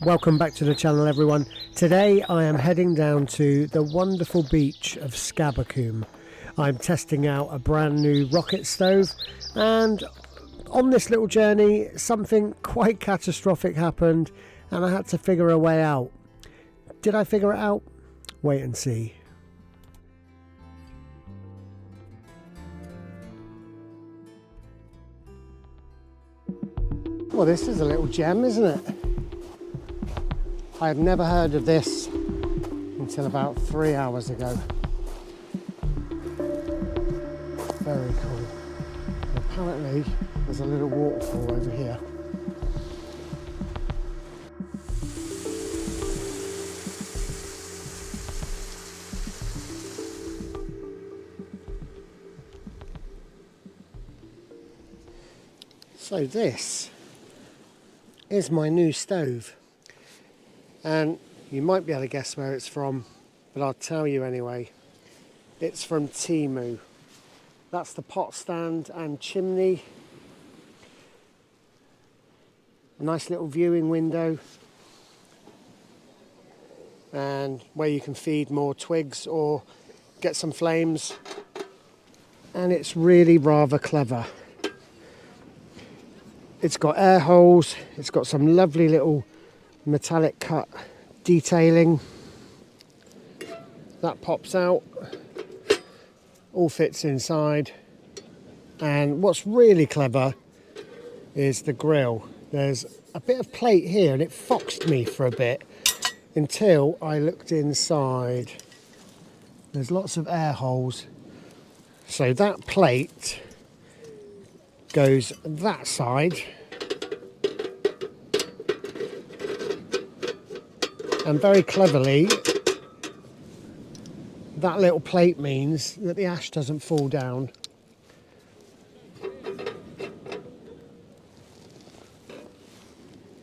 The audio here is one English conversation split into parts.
Welcome back to the channel, everyone. Today I am heading down to the wonderful beach of Scabbacombe. I'm testing out a brand new rocket stove, and on this little journey something quite catastrophic happened and I had to figure a way out. Did I figure it out? Wait and see. Well, this is a little gem, isn't it? I had never heard of this until about 3 hours ago. Very cool. Apparently there's a little waterfall over here. So this is my new stove. And you might be able to guess where it's from, but I'll tell you anyway. It's from Temu. That's the pot stand and chimney. A nice little viewing window. And where you can feed more twigs or get some flames. And it's really rather clever. It's got air holes. It's got some lovely little metallic cut detailing that pops out, all fits inside. And what's really clever is the grill. There's a bit of plate here and it foxed me for a bit until I looked inside. There's lots of air holes, so that plate goes that side. And very cleverly, that little plate means that the ash doesn't fall down.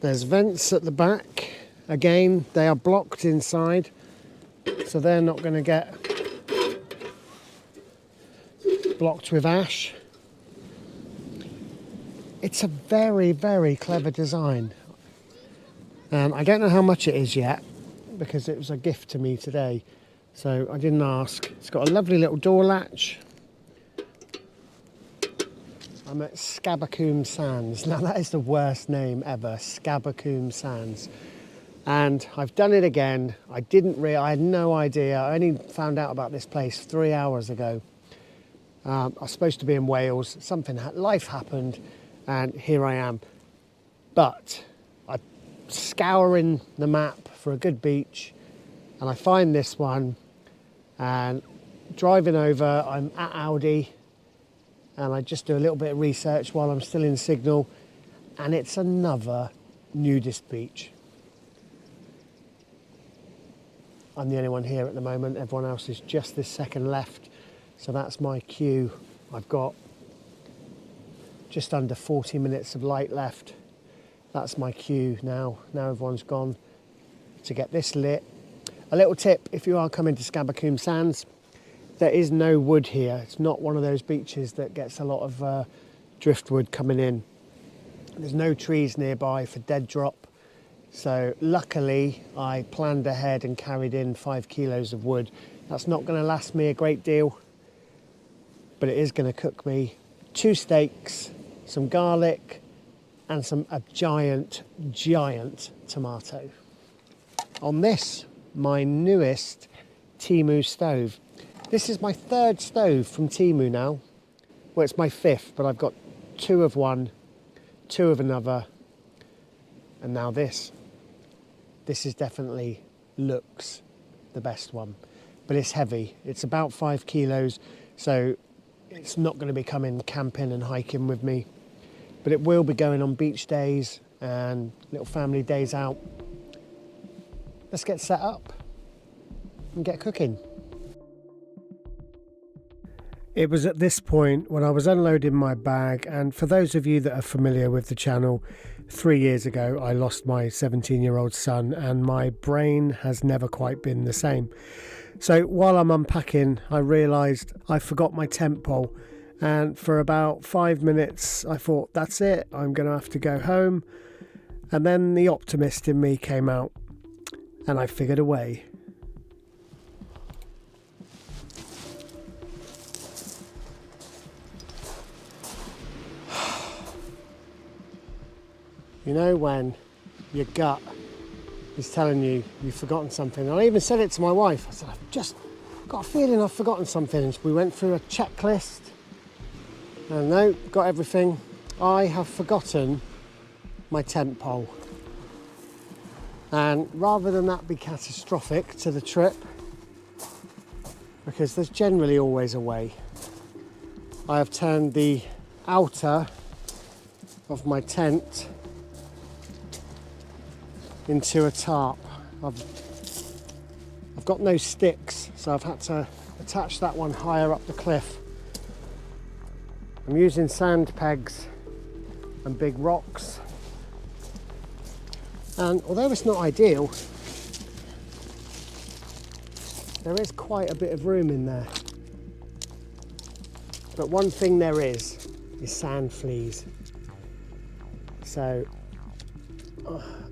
There's vents at the back. Again, they are blocked inside, so they're not going to get blocked with ash. It's a very, very clever design. I don't know how much it is yet, because it was a gift to me today, so I didn't ask. It's got a lovely little door latch. I'm at Scabbacombe Sands. Now that is the worst name ever, Scabbacombe Sands. And I've done it again. I had no idea. I only found out about this place 3 hours ago. I was supposed to be in Wales. Life happened, and here I am. But scouring the map for a good beach, and I find this one, and driving over, I'm at Audi, and I just do a little bit of research while I'm still in signal, and it's another nudist beach. I'm the only one here at the moment. Everyone else is just this second left, so that's my cue. I've got just under 40 minutes of light left. That's my cue now. Now everyone's gone, to get this lit. A little tip, if you are coming to Scabbacombe Sands, there is no wood here. It's not one of those beaches that gets a lot of driftwood coming in. There's no trees nearby for dead drop. So luckily I planned ahead and carried in 5 kilos of wood. That's not going to last me a great deal, but it is going to cook me 2 steaks, some garlic, and a giant tomato. On this, my newest Temu stove. This is my 3rd stove from Temu now. Well, it's my 5th, but I've got 2 of one, 2 of another, and now this. This is definitely looks the best one, but it's heavy. It's about 5 kilos, so it's not going to be coming camping and hiking with me. But it will be going on beach days and little family days out. Let's get set up and get cooking. It was at this point when I was unloading my bag, and for those of you that are familiar with the channel, 3 years ago I lost my 17-year-old son, and my brain has never quite been the same. So while I'm unpacking, I realised I forgot my tent pole. And for about 5 minutes, I thought, that's it, I'm going to have to go home. And then the optimist in me came out and I figured a way. You know when your gut is telling you you've forgotten something. And I even said it to my wife. I said, I've just got a feeling I've forgotten something. And we went through a checklist. And no, got everything. I have forgotten my tent pole. And rather than that be catastrophic to the trip, because there's generally always a way, I have turned the outer of my tent into a tarp. I've got no sticks, so I've had to attach that one higher up the cliff. I'm using sand pegs and big rocks, and although it's not ideal, there is quite a bit of room in there. But one thing there is sand fleas. So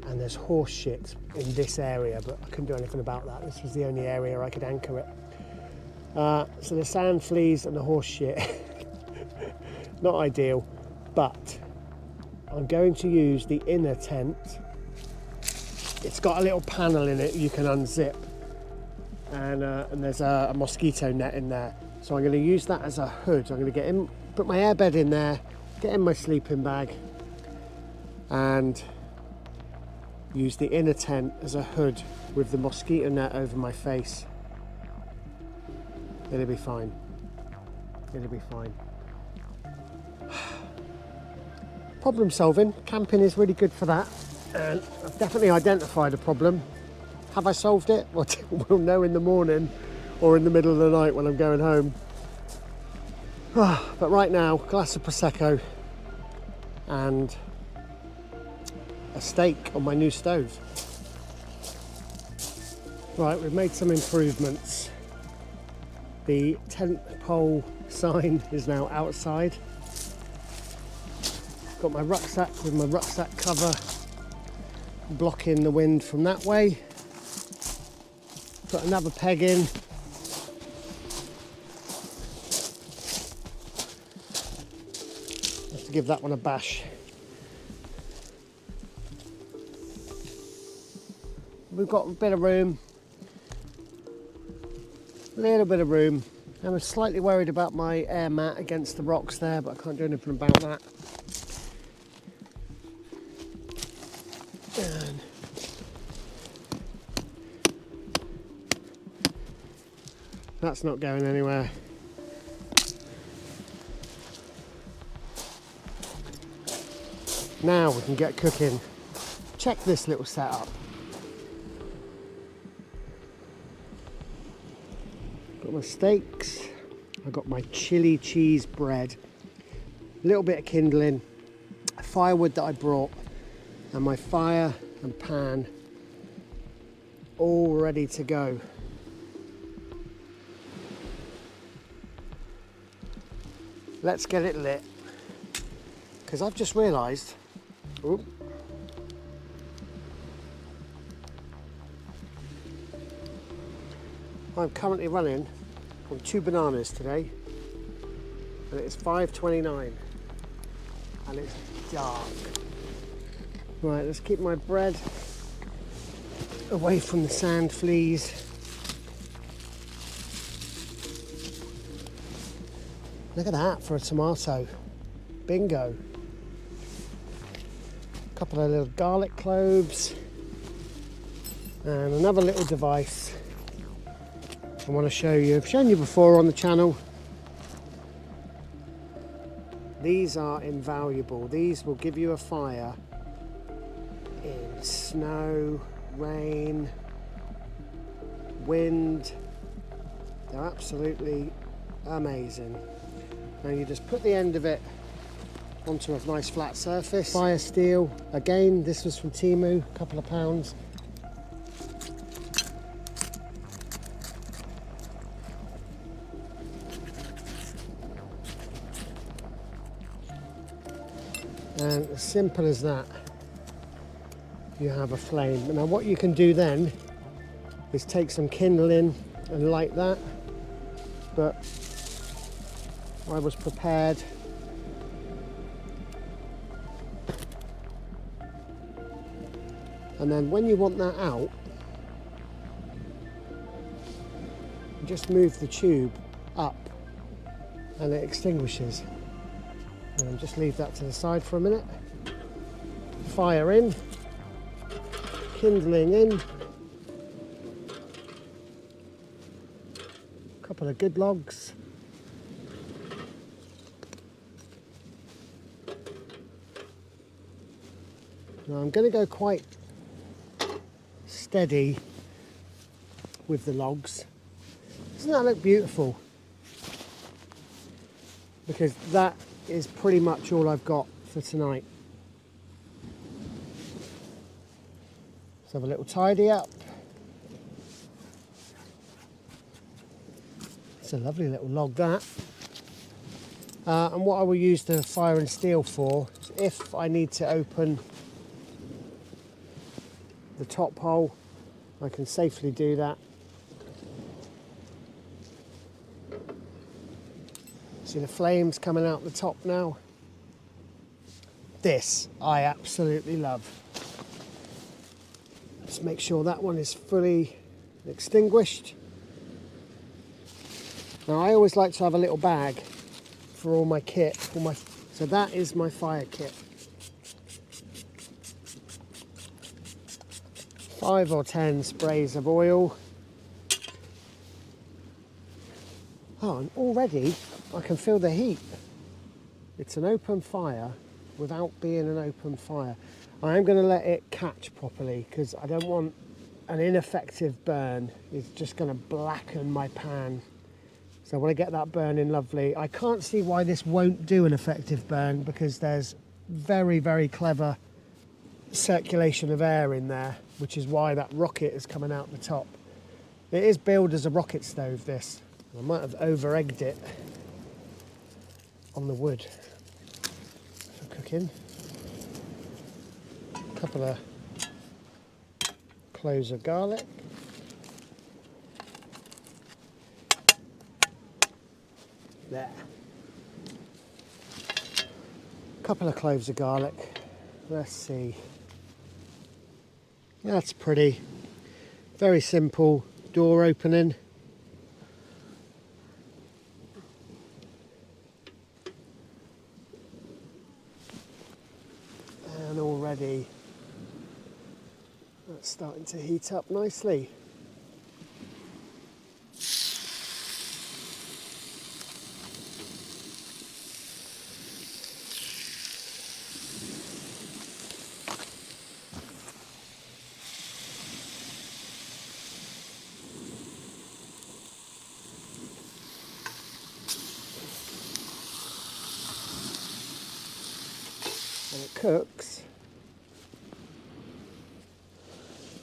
and there's horse shit in this area, but I couldn't do anything about that. This was the only area I could anchor it. So the sand fleas and the horse shit, not ideal, but I'm going to use the inner tent. It's got a little panel in it you can unzip, and there's a mosquito net in there. So I'm going to use that as a hood. I'm going to get in, put my airbed in there, get in my sleeping bag, and use the inner tent as a hood with the mosquito net over my face. It'll be fine. It'll be fine. Problem solving. Camping is really good for that. And I've definitely identified a problem. Have I solved it? Well, we'll know in the morning or in the middle of the night when I'm going home. But right now, a glass of Prosecco and a steak on my new stove. Right, we've made some improvements. The tent pole sign is now outside. Got my rucksack with my rucksack cover blocking the wind from that way. Put another peg in. Have to give that one a bash. We've got a bit of room, a little bit of room. I'm slightly worried about my air mat against the rocks there, but I can't do anything about that. And that's not going anywhere. Now we can get cooking. Check this little setup. Got my steaks, I've got my chili cheese bread, a little bit of kindling, firewood that I brought, and my fire and pan all ready to go. Let's get it lit, because I've just realised, I'm currently running on 2 bananas today, and it's 5:29 and it's dark. Right, let's keep my bread away from the sand fleas. Look at that for a tomato. Bingo. A couple of little garlic cloves and another little device I want to show you. I've shown you before on the channel. These are invaluable. These will give you a fire in snow, rain, wind. They're absolutely amazing. Now you just put the end of it onto a nice flat surface. Fire steel, again, this was from Temu, a couple of pounds. And as simple as that. you have a flame. Now what you can do then is take some kindling and light that, but I was prepared. And then when you want that out, you just move the tube up and it extinguishes. And just leave that to the side for a minute. Fire in, kindling in, a couple of good logs. Now I'm going to go quite steady with the logs. Doesn't that look beautiful? Because that is pretty much all I've got for tonight. Let's have a little tidy up. It's a lovely little log, that. And what I will use the fire and steel for is if I need to open the top hole, I can safely do that. See the flames coming out the top now? This I absolutely love. Just make sure that one is fully extinguished. Now I always like to have a little bag for all my kit, so that is my fire kit. 5 or 10 sprays of oil. Oh, and already I can feel the heat. It's an open fire without being an open fire. I am going to let it catch properly because I don't want an ineffective burn. It's just going to blacken my pan. So I want to get that burning lovely. I can't see why this won't do an effective burn because there's very, very clever circulation of air in there, which is why that rocket is coming out the top. It is billed as a rocket stove, this. I might have over-egged it on the wood for cooking. A couple of cloves of garlic. There. A couple of cloves of garlic. Let's see. That's pretty. Very simple door opening. And already that's starting to heat up nicely. And it cooks.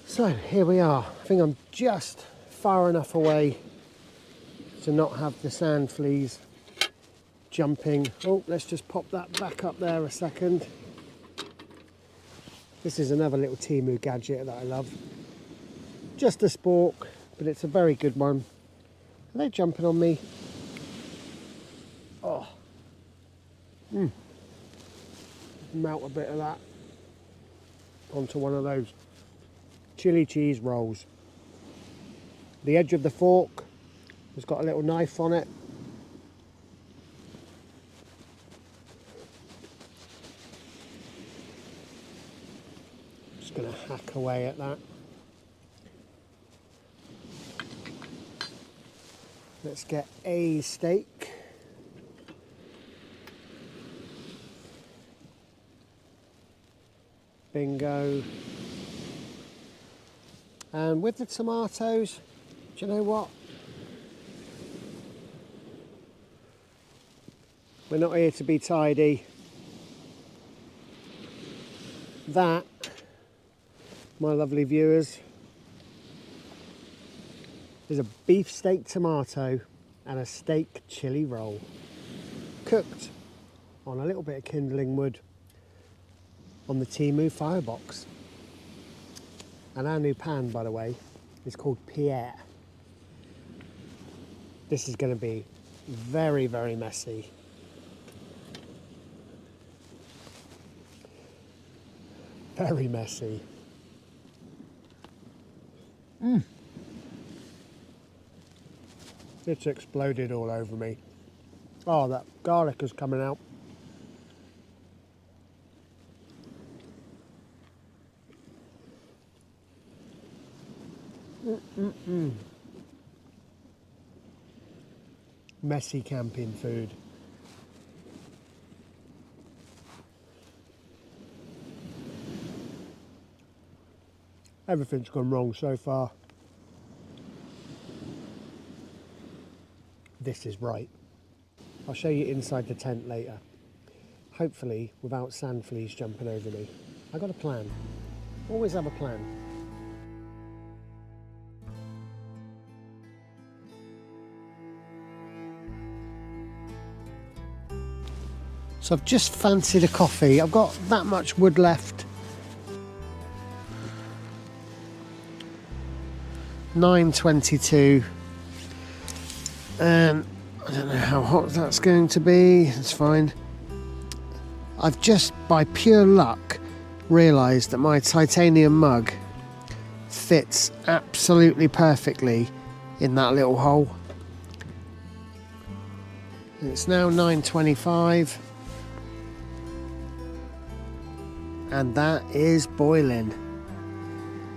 So here we are. I think I'm just far enough away to not have the sand fleas jumping. Oh, let's just pop that back up there a second. This is another little Temu gadget that I love. Just a spork, but it's a very good one. Are they jumping on me? Oh. Melt a bit of that onto one of those chili cheese rolls. The edge of the fork has got a little knife on it. Just going to hack away at that. Let's get a steak. Bingo. And with the tomatoes, do you know what? We're not here to be tidy. That, my lovely viewers, is a beefsteak tomato and a steak chili roll, cooked on a little bit of kindling wood on the Temu firebox. And our new pan, by the way, is called Pierre. This is going to be very, very messy. Very messy. It's exploded all over me. Oh, that garlic is coming out. Messy camping food. Everything's gone wrong so far. This is right. I'll show you inside the tent later. Hopefully without sand fleas jumping over me. I got a plan. Always have a plan. So I've just fancied a coffee. I've got that much wood left. 9:22. And I don't know how hot that's going to be. It's fine. I've just, by pure luck, realised that my titanium mug fits absolutely perfectly in that little hole. It's now 9:25. And that is boiling.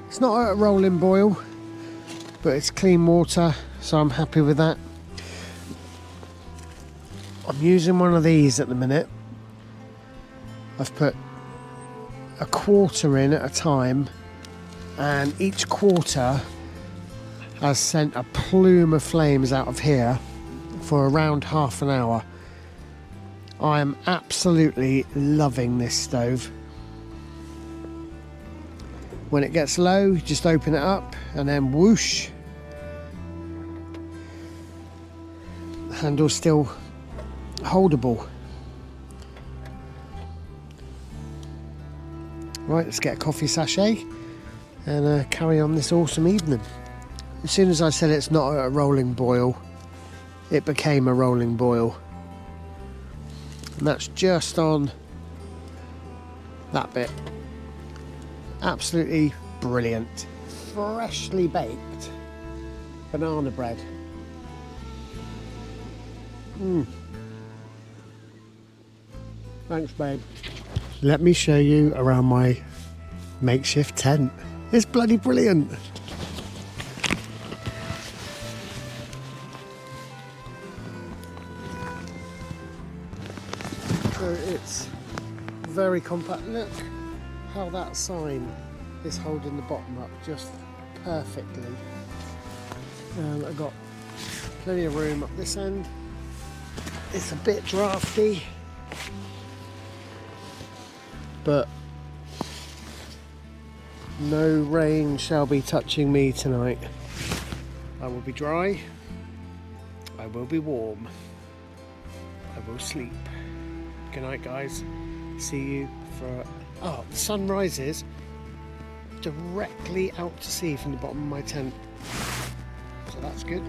It's not at a rolling boil, but it's clean water, so I'm happy with that. I'm using one of these at the minute. I've put a quarter in at a time, and each quarter has sent a plume of flames out of here for around half an hour. I am absolutely loving this stove. When it gets low, just open it up and then whoosh. The handle's still holdable. Right, let's get a coffee sachet and carry on this awesome evening. As soon as I said it's not a rolling boil, it became a rolling boil. And that's just on that bit. Absolutely brilliant. Freshly baked banana bread. Thanks, babe. Let me show you around my makeshift tent. It's bloody brilliant. So it's very compact. Look how that sign is holding the bottom up just perfectly. I've got plenty of room up this end. It's a bit drafty, but no rain shall be touching me tonight. I will be dry, I will be warm, I will sleep. Good night, guys. See you for... Oh, the sun rises directly out to sea from the bottom of my tent, so that's good.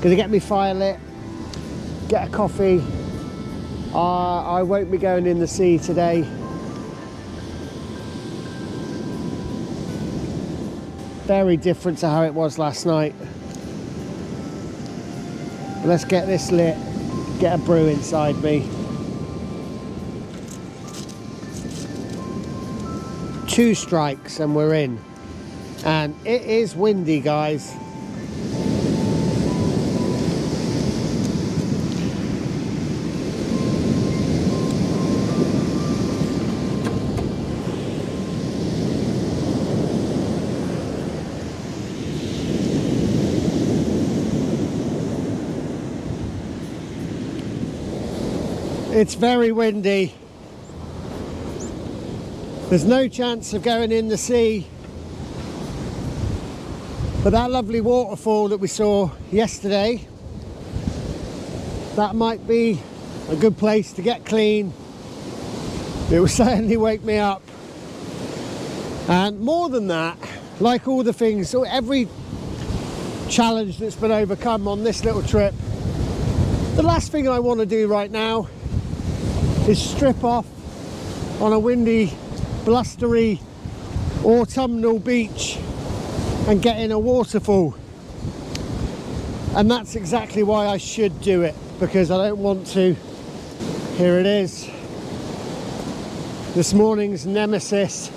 Gonna get me fire lit, get a coffee. I won't be going in the sea today. Very different to how it was last night. But let's get this lit, get a brew inside me. 2 strikes and we're in. And it is windy, guys. It's very windy. There's no chance of going in the sea. But that lovely waterfall that we saw yesterday, that might be a good place to get clean. It will certainly wake me up. And more than that, like all the things, so every challenge that's been overcome on this little trip, the last thing I want to do right now is strip off on a windy, blustery, autumnal beach and get in a waterfall. And that's exactly why I should do it, because I don't want to. Here it is, this morning's nemesis.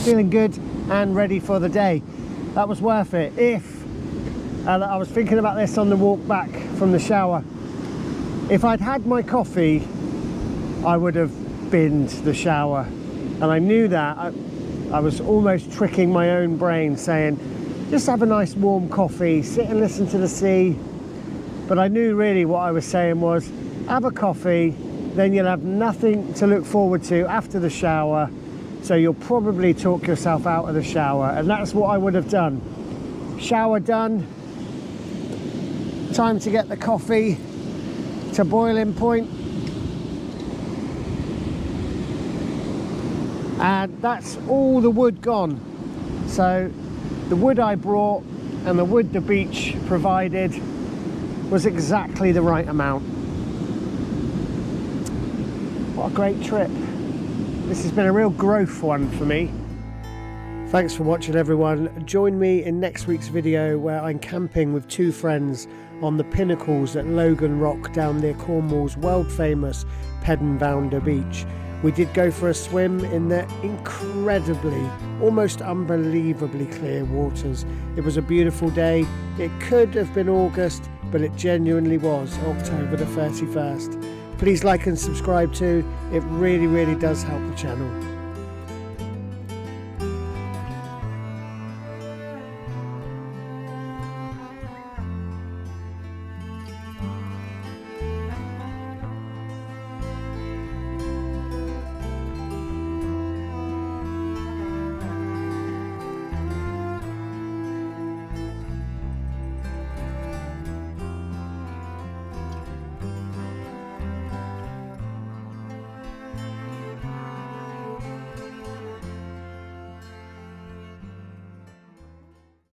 Feeling good and ready for the day. That was worth it. I was thinking about this on the walk back from the shower, if I'd had my coffee, I would have binned the shower, and I knew that. I was almost tricking my own brain, saying just have a nice warm coffee, sit and listen to the sea. But I knew really what I was saying was have a coffee, then you'll have nothing to look forward to after the shower. So you'll probably talk yourself out of the shower, and that's what I would have done. Shower done, time to get the coffee to boiling point, and that's all the wood gone. So the wood I brought and the wood the beach provided was exactly the right amount. What a great trip. This has been a real growth one for me. Thanks for watching, everyone. Join me in next week's video where I'm camping with two friends on the pinnacles at Logan Rock down near Cornwall's world famous Pedenbounder Beach. We did go for a swim in the incredibly, almost unbelievably clear waters. It was a beautiful day. It could have been August, but it genuinely was October the 31st. Please like and subscribe too. It really, really does help the channel.